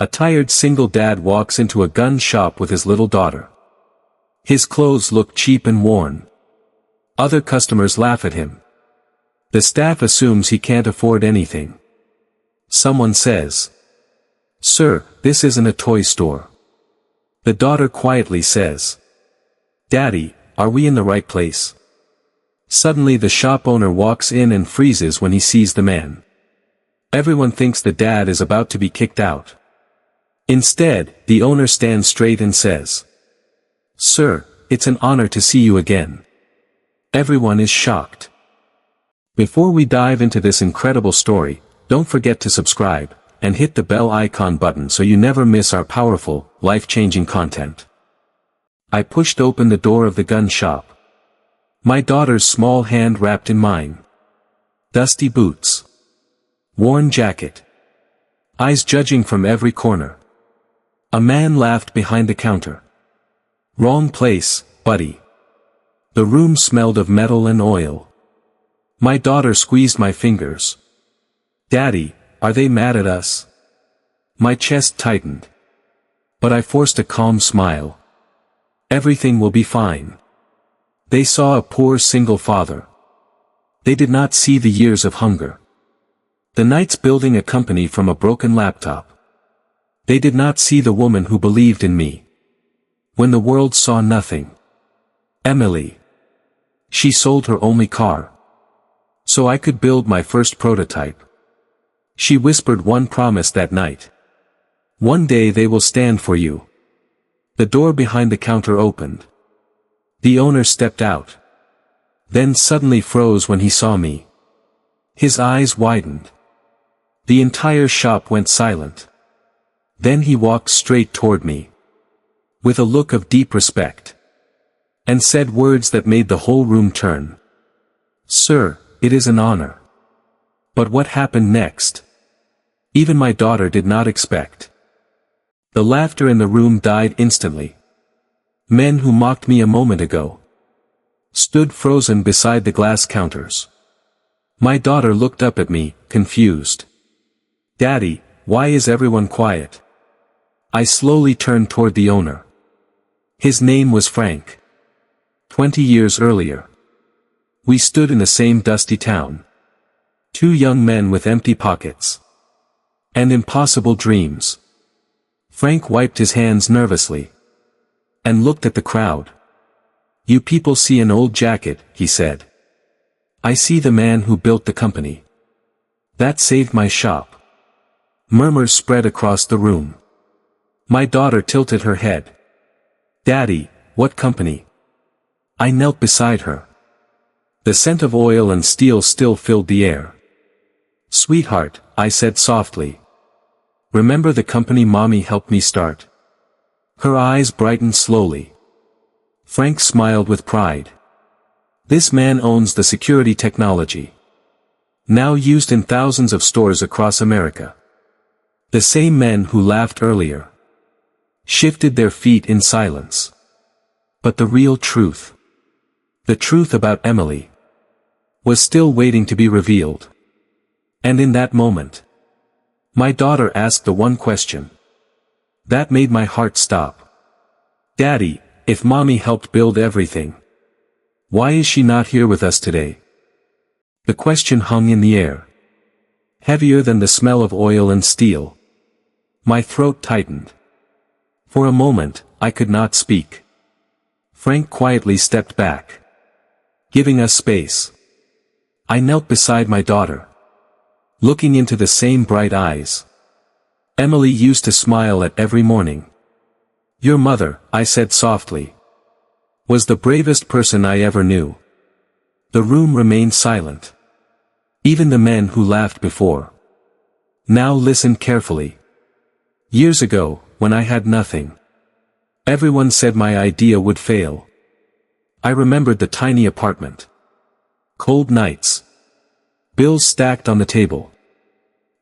A tired single dad walks into a gun shop with his little daughter. His clothes look cheap and worn. Other customers laugh at him. The staff assumes he can't afford anything. Someone says, "Sir, this isn't a toy store." The daughter quietly says, "Daddy, are we in the right place?" Suddenly the shop owner walks in and freezes when he sees the man. Everyone thinks the dad is about to be kicked out. Instead, the owner stands straight and says, "Sir, it's an honor to see you again." Everyone is shocked. Before we dive into this incredible story, don't forget to subscribe, and hit the bell icon button so you never miss our powerful, life-changing content. I pushed open the door of the gun shop. My daughter's small hand wrapped in mine. Dusty boots. Worn jacket. Eyes judging from every corner. A man laughed behind the counter. "Wrong place, buddy." The room smelled of metal and oil. My daughter squeezed my fingers. "Daddy, are they mad at us?" My chest tightened. But I forced a calm smile. "Everything will be fine." They saw a poor single father. They did not see the years of hunger. The nights building a company from a broken laptop. They did not see the woman who believed in me. When the world saw nothing. Emily. She sold her only car. So I could build my first prototype. She whispered one promise that night. "One day they will stand for you." The door behind the counter opened. The owner stepped out. Then suddenly froze when he saw me. His eyes widened. The entire shop went silent. Then he walked straight toward me. With a look of deep respect. And said words that made the whole room turn. "Sir, it is an honor." But what happened next? Even my daughter did not expect. The laughter in the room died instantly. Men who mocked me a moment ago stood frozen beside the glass counters. My daughter looked up at me, confused. "Daddy, why is everyone quiet?" I slowly turned toward the owner. His name was Frank. 20 years earlier. We stood in the same dusty town. Two young men with empty pockets. And impossible dreams. Frank wiped his hands nervously. And looked at the crowd. "You people see an old jacket," he said. "I see the man who built the company. That saved my shop." Murmurs spread across the room. My daughter tilted her head. "Daddy, what company?" I knelt beside her. The scent of oil and steel still filled the air. "Sweetheart," I said softly. "Remember the company Mommy helped me start?" Her eyes brightened slowly. Frank smiled with pride. "This man owns the security technology. Now used in thousands of stores across America." The same men who laughed earlier shifted their feet in silence. But the real truth, the truth about Emily, was still waiting to be revealed. And in that moment, my daughter asked the one question that made my heart stop. "Daddy, if Mommy helped build everything, why is she not here with us today?" The question hung in the air. Heavier than the smell of oil and steel. My throat tightened. For a moment, I could not speak. Frank quietly stepped back, giving us space. I knelt beside my daughter, looking into the same bright eyes. Emily used to smile at every morning. "Your mother," I said softly, "was the bravest person I ever knew." The room remained silent. Even the men who laughed before now listened carefully. Years ago, when I had nothing, everyone said my idea would fail. I remembered the tiny apartment. Cold nights. Bills stacked on the table.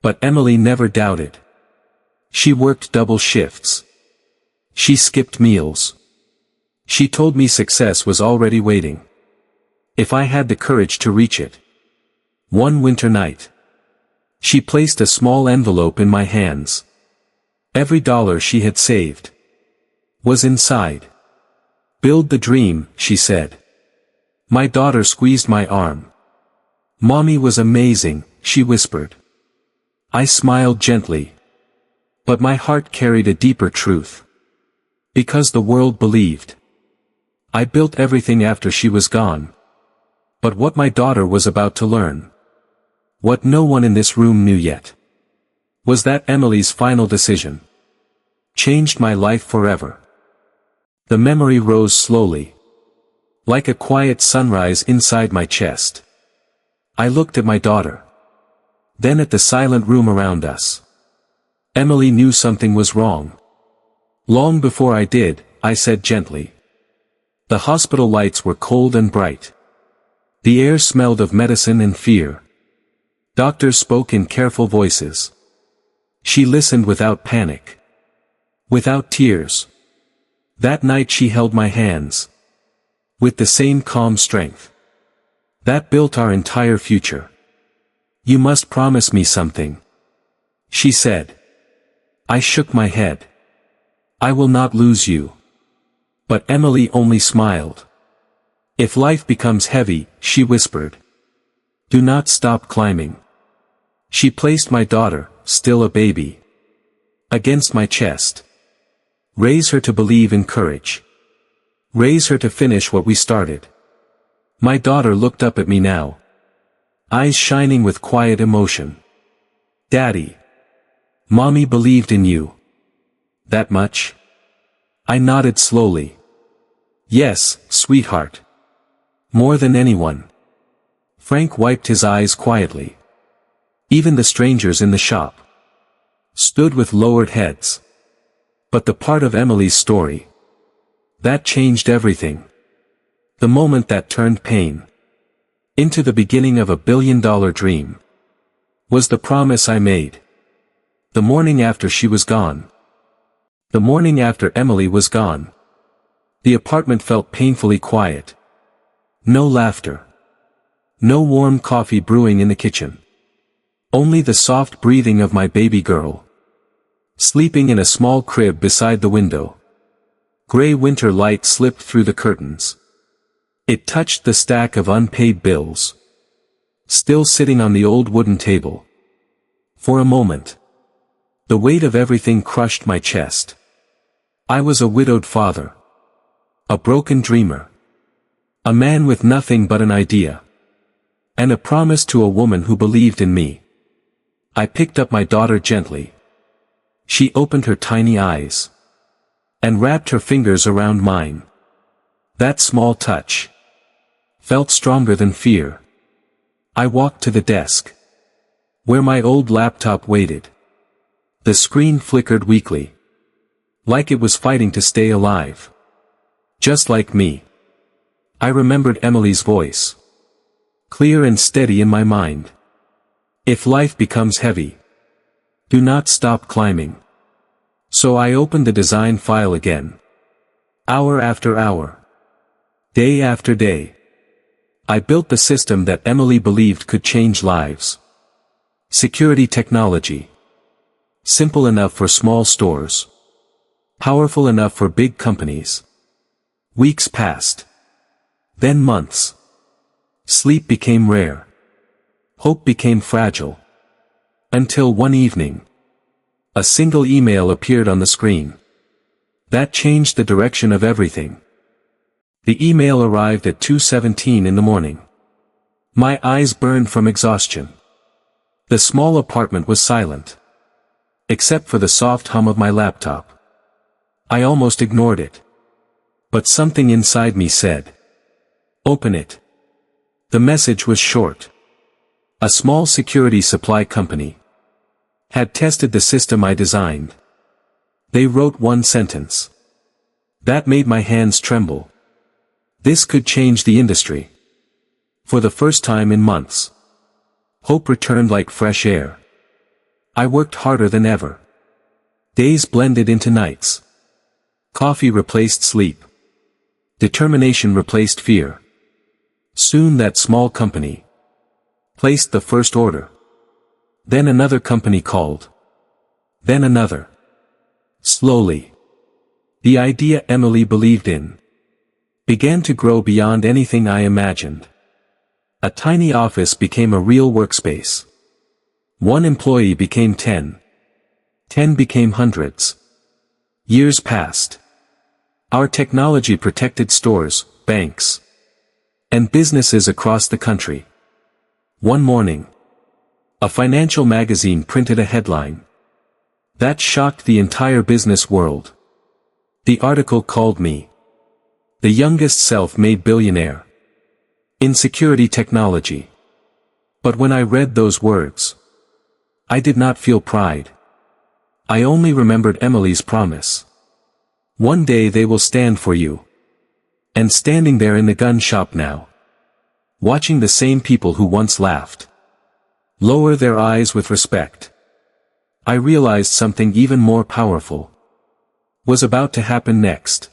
But Emily never doubted. She worked double shifts. She skipped meals. She told me success was already waiting, if I had the courage to reach it. One winter night, she placed a small envelope in my hands. Every dollar she had saved was inside. "Build the dream," she said. My daughter squeezed my arm. "Mommy was amazing," she whispered. I smiled gently. But my heart carried a deeper truth. Because the world believed. I built everything after she was gone. But what my daughter was about to learn, what no one in this room knew yet, was that Emily's final decision changed my life forever. The memory rose slowly, like a quiet sunrise inside my chest. I looked at my daughter. Then at the silent room around us. Emily knew something was wrong. Long before I did, I said gently. The hospital lights were cold and bright. The air smelled of medicine and fear. Doctors spoke in careful voices. She listened without panic. Without tears. That night she held my hands. With the same calm strength that built our entire future. "You must promise me something," she said. I shook my head. "I will not lose you." But Emily only smiled. "If life becomes heavy," she whispered, "do not stop climbing." She placed my daughter, still a baby, against my chest. "Raise her to believe in courage. Raise her to finish what we started." My daughter looked up at me now, eyes shining with quiet emotion. "Daddy. Mommy believed in you. That much?" I nodded slowly. "Yes, sweetheart. More than anyone." Frank wiped his eyes quietly. Even the strangers in the shop stood with lowered heads. But the part of Emily's story that changed everything. The moment that turned pain into the beginning of a billion-dollar dream was the promise I made. The morning after she was gone. The morning after Emily was gone. The apartment felt painfully quiet. No laughter. No warm coffee brewing in the kitchen. Only the soft breathing of my baby girl, sleeping in a small crib beside the window. Gray winter light slipped through the curtains. It touched the stack of unpaid bills, still sitting on the old wooden table. For a moment, the weight of everything crushed my chest. I was a widowed father. A broken dreamer. A man with nothing but an idea. And a promise to a woman who believed in me. I picked up my daughter gently. She opened her tiny eyes and wrapped her fingers around mine. That small touch felt stronger than fear. I walked to the desk, where my old laptop waited. The screen flickered weakly, like it was fighting to stay alive. Just like me. I remembered Emily's voice, clear and steady in my mind. "If life becomes heavy, do not stop climbing." So I opened the design file again. Hour after hour. Day after day. I built the system that Emily believed could change lives. Security technology. Simple enough for small stores. Powerful enough for big companies. Weeks passed. Then months. Sleep became rare. Hope became fragile. Until one evening, a single email appeared on the screen. That changed the direction of everything. The email arrived at 2:17 in the morning. My eyes burned from exhaustion. The small apartment was silent, except for the soft hum of my laptop. I almost ignored it. But something inside me said, "Open it." The message was short. A small security supply company had tested the system I designed. They wrote one sentence that made my hands tremble. This could change the industry. For the first time in months, hope returned like fresh air. I worked harder than ever. Days blended into nights. Coffee replaced sleep. Determination replaced fear. Soon that small company placed the first order. Then another company called. Then another. Slowly, the idea Emily believed in began to grow beyond anything I imagined. A tiny office became a real workspace. One employee became 10. 10 became hundreds. Years passed. Our technology protected stores, banks, and businesses across the country. One morning, a financial magazine printed a headline that shocked the entire business world. The article called me the youngest self-made billionaire in security technology. But when I read those words, I did not feel pride. I only remembered Emily's promise. One day they will stand for you. And standing there in the gun shop now, watching the same people who once laughed lower their eyes with respect, I realized something even more powerful was about to happen next.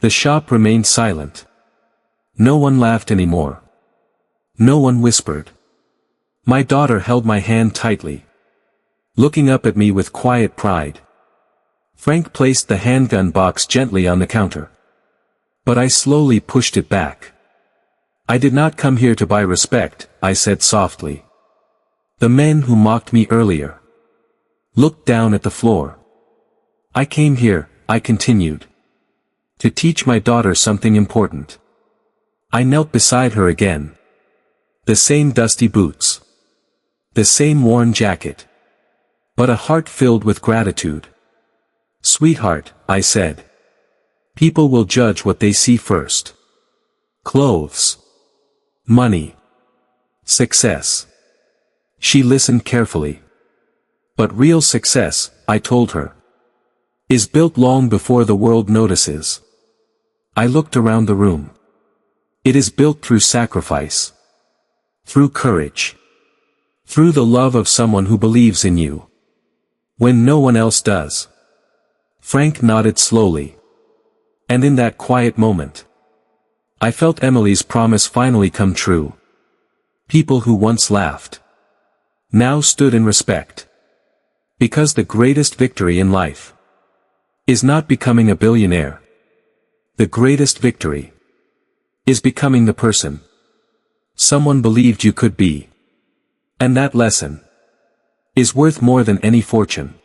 The shop remained silent. No one laughed anymore. No one whispered. My daughter held my hand tightly, looking up at me with quiet pride. Frank placed the handgun box gently on the counter. But I slowly pushed it back. I did not come here to buy respect, I said softly. The men who mocked me earlier looked down at the floor. I came here, I continued, to teach my daughter something important. I knelt beside her again. The same dusty boots. The same worn jacket. But a heart filled with gratitude. Sweetheart, I said. People will judge what they see first. Clothes. Money. Success. She listened carefully. But real success, I told her, is built long before the world notices. I looked around the room. It is built through sacrifice. Through courage. Through the love of someone who believes in you when no one else does. Frank nodded slowly. And in that quiet moment, I felt Emily's promise finally come true. People who once laughed now stood in respect. Because the greatest victory in life is not becoming a billionaire. The greatest victory is becoming the person someone believed you could be. And that lesson is worth more than any fortune.